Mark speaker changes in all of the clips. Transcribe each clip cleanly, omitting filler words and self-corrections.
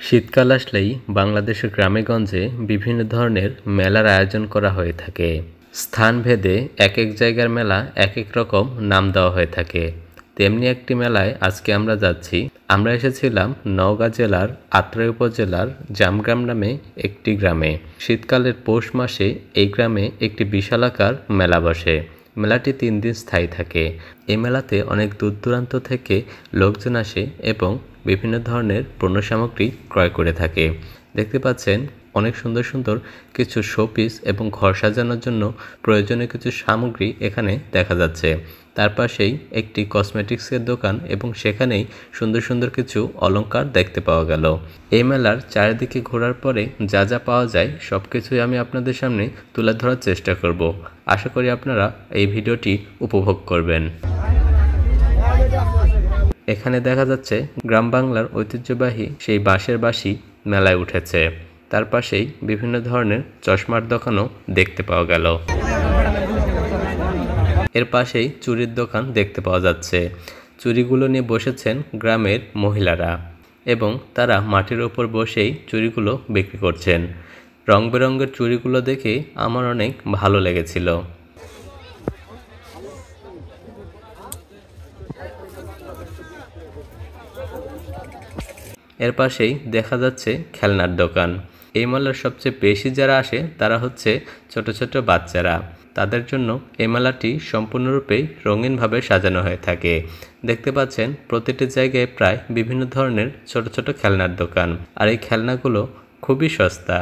Speaker 1: শীতকাল আসলেই বাংলাদেশের গ্রামে-গঞ্জে বিভিন্ন ধরনের মেলার আয়োজন করা হয়ে থাকে। স্থানভেদে এক জায়গার মেলা এক রকম নাম দেওয়া হয়ে থাকে। তেমনি একটি মেলায় আজকে আমরা যাচ্ছি। আমরা এসেছিলাম নওগাঁ জেলার আত্রাই উপজেলার জামগ্রাম নামে একটি গ্রামে। শীতকালের পৌষ মাসে এই গ্রামে একটি বিশালাকার মেলা বসে। মেলাটি 3 দিন স্থায়ী থাকে। এই মেলাতে অনেক দূর দূরান্ত থেকে লোকজন আসে এবং বিভিন্ন ধরনের পণ্য সামগ্রী ক্রয় করে থাকে। দেখতে পাচ্ছেন অনেক সুন্দর সুন্দর কিছু শোপিস এবং ঘর সাজানোর জন্য প্রয়োজনীয় কিছু সামগ্রী এখানে দেখা যাচ্ছে। তার পাশেই একটি কসমেটিক্সের দোকান এবং সেখানেই সুন্দর সুন্দর কিছু অলংকার দেখতে পাওয়া গেল। এই মেলার চারিদিকে ঘোরার পরে যা যা পাওয়া যায় সব কিছুই আমি আপনাদের সামনে তুলে ধরার চেষ্টা করব। আশা করি আপনারা এই ভিডিওটি উপভোগ করবেন। এখানে দেখা যাচ্ছে গ্রাম বাংলার ঐতিহ্যবাহী সেই বাঁশের বাঁশি মেলায় উঠেছে। তার পাশেই বিভিন্ন ধরনের চশমার দোকানও দেখতে পাওয়া গেল। এর পাশেই চুড়ির দোকান দেখতে পাওয়া যাচ্ছে। চুড়িগুলো নিয়ে বসেছেন গ্রামের মহিলারা এবং তারা মাটির ওপর বসেই চুড়িগুলো বিক্রি করছেন। রং বেরঙের চুড়িগুলো দেখে আমার অনেক ভালো লেগেছিল। এর পাশেই দেখা যাচ্ছে খেলনার দোকান। এই মেলার সবচেয়ে বেশি যারা আসে তারা হচ্ছে ছোট ছোট বাচ্চারা। তাদের জন্য এই মেলাটি সম্পূর্ণরূপেই রঙিনভাবে সাজানো হয়ে থাকে। দেখতে পাচ্ছেন প্রতিটি জায়গায় প্রায় বিভিন্ন ধরনের ছোট ছোট খেলনার দোকান, আর এই খেলনাগুলো খুবই সস্তা।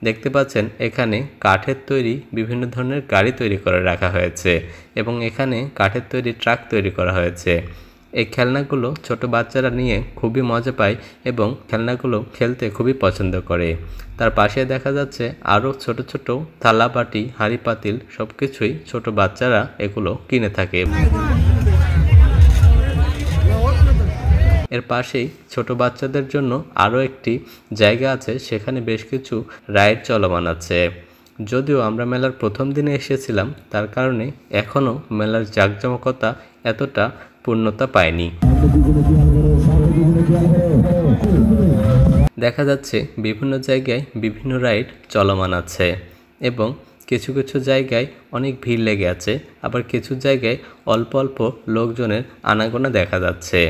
Speaker 1: দেখতে পাচ্ছেন এখানে কাঠের তৈরি বিভিন্ন ধরনের গাড়ি তৈরি করে রাখা হয়েছে এবং এখানে কাঠের তৈরি ট্রাক তৈরি করা হয়েছে। এই খেলনাগুলো ছোট বাচ্চারা নিয়ে খুবই মজা পায় এবং খেলনাগুলো খেলতে খুবই পছন্দ করে। তার পাশে দেখা যাচ্ছে আরও ছোট ছোট থালা বাটি হাঁড়ি পাতিল সবকিছুই ছোট বাচ্চারা এগুলো কিনে থাকে। এর পাশেই ছোট বাচ্চাদের জন্য আরও একটি জায়গা আছে, সেখানে বেশ কিছু রাইড চলমান আছে। যদিও আমরা মেলার প্রথম দিনে এসেছিলাম, তার কারণে এখনও মেলার জাঁকজমকতা এতটা পূর্ণতা পায়নি। দেখা যাচ্ছে বিভিন্ন জায়গায় বিভিন্ন রাইড চলমান আছে এবং কিছু কিছু জায়গায় অনেক ভিড় লেগে আছে, আবার কিছু জায়গায় অল্প অল্প লোকজনের আনাগোনা দেখা যাচ্ছে।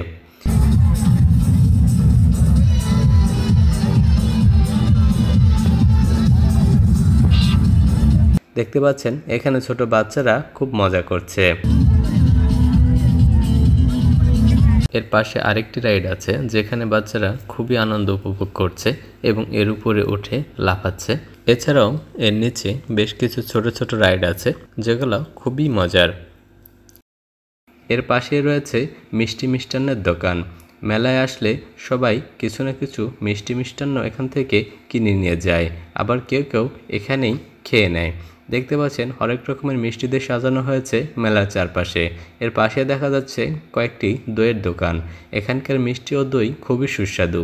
Speaker 1: দেখতে পাচ্ছেন এখানে ছোট বাচ্চারা খুব মজা করছে। এর পাশে আরেকটি রাইড আছে যেখানে বাচ্চারা খুবই আনন্দ উপভোগ করছে এবং এর উপরে উঠে লাফাচ্ছে। এছাড়াও এর নিচে বেশ কিছু ছোট ছোট রাইড আছে যেগুলো খুবই মজার। এর পাশে রয়েছে মিষ্টি মিষ্টান্নের দোকান। মেলায় আসলে সবাই কিছু না কিছু মিষ্টি মিষ্টান্ন এখান থেকে কিনে নিয়ে যায়, আবার কেউ কেউ এখানেই খেয়ে নেয়। দেখতে পাচ্ছেন হরেক রকমের মিষ্টি দিয়ে সাজানো হয়েছে মেলার চারপাশে। এর পাশে দেখা যাচ্ছে কয়েকটি দইয়ের দোকান। এখানকার মিষ্টি ও দই খুবই সুস্বাদু।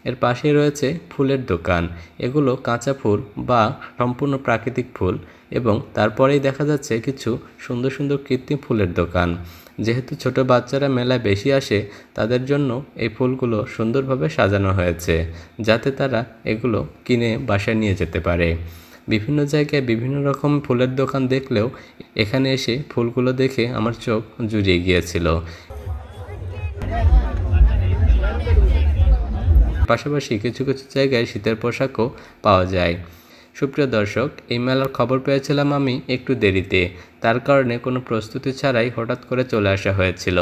Speaker 1: এর পাশে রয়েছে ফুলের দোকান। এগুলো কাঁচা ফুল বা সম্পূর্ণ প্রাকৃতিক ফুল এবং তারপরেই দেখা যাচ্ছে কিছু সুন্দর সুন্দর কৃত্রিম ফুলের দোকান। যেহেতু ছোট বাচ্চারা মেলায় বেশি আসে, তাদের জন্য এই ফুলগুলো সুন্দরভাবে সাজানো হয়েছে যাতে তারা এগুলো কিনে বাসায় নিয়ে যেতে পারে। বিভিন্ন জায়গায় বিভিন্ন রকম ফুলের দোকান দেখলেও এখানে এসে ফুলগুলো দেখে আমার চোখ জুড়িয়ে গিয়েছিল। পাশাপাশি কিছু কিছু জায়গায় শীতের পোশাকও পাওয়া যায়। সুপ্রিয় দর্শক, এই মেলার খবর পেয়েছিলাম আমি একটু দেরিতে, তার কারণে কোনো প্রস্তুতি ছাড়াই হঠাৎ করে চলে আসা হয়েছিল।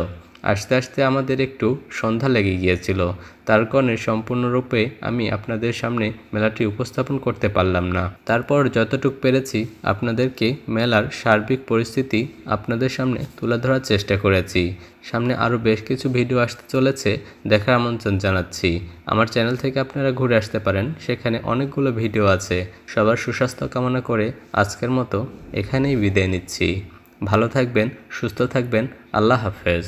Speaker 1: আস্তে আস্তে আমাদের একটু সন্ধ্যা লেগে গিয়েছিল, তার কারণে সম্পূর্ণরূপে আমি আপনাদের সামনে মেলাটি উপস্থাপন করতে পারলাম না। তারপর যতটুকু পেরেছি আপনাদেরকে মেলার সার্বিক পরিস্থিতি আপনাদের সামনে তুলে ধরার চেষ্টা করেছি। সামনে আরও বেশ কিছু ভিডিও আসতে চলেছে, দেখার আমন্ত্রণ জানাচ্ছি। আমার চ্যানেল থেকে আপনারা ঘুরে আসতে পারেন, সেখানে অনেকগুলো ভিডিও আছে। সবার সুস্বাস্থ্য কামনা করে আজকের মতো এখানেই বিদায় নিচ্ছি। ভালো থাকবেন, সুস্থ থাকবেন। আল্লাহ হাফেজ।